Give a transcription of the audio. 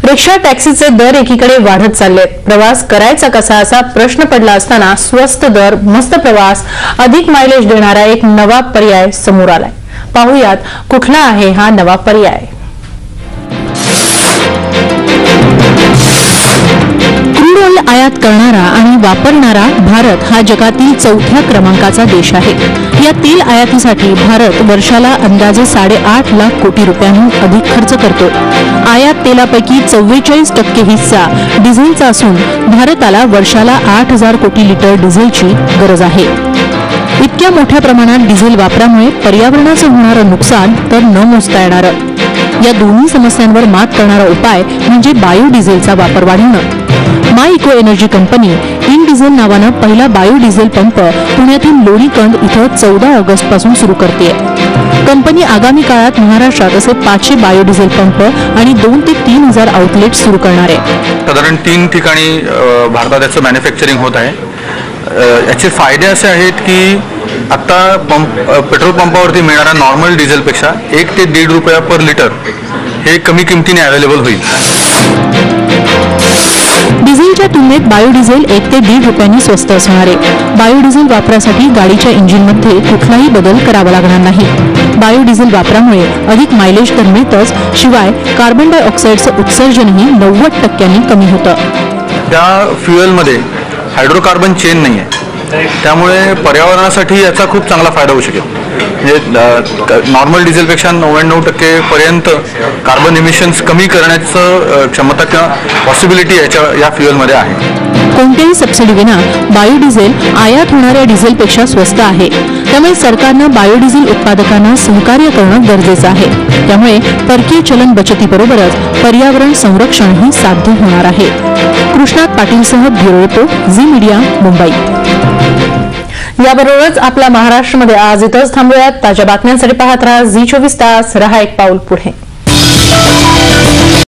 रिक्षा टॅक्सीचे दर एकीकडे वाढत चाललेत। प्रवास करायचा कसा असा प्रश्न पडला असताना स्वस्त दर, मस्त प्रवास, अधिक मायलेज देणारा एक नवा पर्याय समोर आलाय। पाहूयात कुठला आहे हा नवा पर्याय। क्रूड ऑइल आयात करणारा आणि वापरणारा भारत हा जगातील 4थ्या क्रमांकाचा देश आहे। या तेल आयातीसाठी भारत वर्षाला अंदाजे 8.5 लाख कोटी रुपयांहून अधिक खर्च करतो। आयात तेलापैकी 44% हिस्सा डिझेलचा असून भारताला वर्षाला 8,000 कोटी लिटर डिझेलची गरज आहे। इतक्या मोठ्या प्रमाणात डिझेल वापरामुळे पर्यावरणाचं होणारं नुकसान तर न मोजता येणारं। या दोन्ही समस्यांवर मात करणारा उपाय म्हणजे बायोडिझेलचा वापर वाढवणं। माय इको एनर्जी कंपनी इनडिझेल नावानं पहिला बायोडिझेल पंप पुण्यातील लोणीकंद इथं 14 ऑगस्ट पासून सुरू करते। कंपनी आगामी काळात महाराष्ट्रात असे 500 बायोडिझेल पंप आणि 2 ते 3,000 आउटलेट सुरू करणार आहे। साधारण 3 ठिकाणी भारतात याचं मॅन्युफॅक्चरिंग होत आहे। याचे फायदे असे आहेत की आता पेट्रोल पंपावरती मिळणाऱ्या नॉर्मल डिझेलपेक्षा 1 ते 1.5 रुपया पर लिटर हे कमी किमतीने अवेलेबल होईल। डिझेलच्या तुलनेत बायोडिझेल 1 ते 1.5 रुपयांनी स्वस्त असणार आहे। बायोडिझेल वापरासाठी गाडीच्या इंजिनमध्ये कुठलाही बदल करावा लागणार नाही। बायोडिझेल वापरामुळे अधिक मायलेज तर मिळतंच, शिवाय कार्बन डायऑक्साईडचं उत्सर्जनही 90% कमी होतं। त्या फ्युएलमध्ये हायड्रोकार्बन चेन नाही आहे, त्यामुळे पर्यावरणासाठी याचा खूप चांगला फायदा होऊ शकेल। म्हणजे नॉर्मल डिझेलपेक्षा 99% पर्यंत कार्बन इमिशन्स कमी करण्याचं क्षमता किंवा पॉसिबिलिटी या फ्युएलमध्ये आहे। कोणत्याही सबसिडी विना बायोडिझेल आयात होणाऱ्या डिझेलपेक्षा स्वस्त आहे। त्यामुळे सरकारनं बायोडिझेल उत्पादकांना सहकार्य करणं गरजेचं आहे। त्यामुळे परकीय चलन बचतीबरोबरच पर्यावरण संरक्षणही साध्य होणार आहे। कृष्णात पाटीलसह bureau report, Zee media, Mumbai. याबरोबरच आपला महाराष्ट्रामध्ये आज इथंच थांबूयात। ताज्या बातम्यांसाठी पाहत राहा झी 24 तास। रहा एक पाऊल पुढे।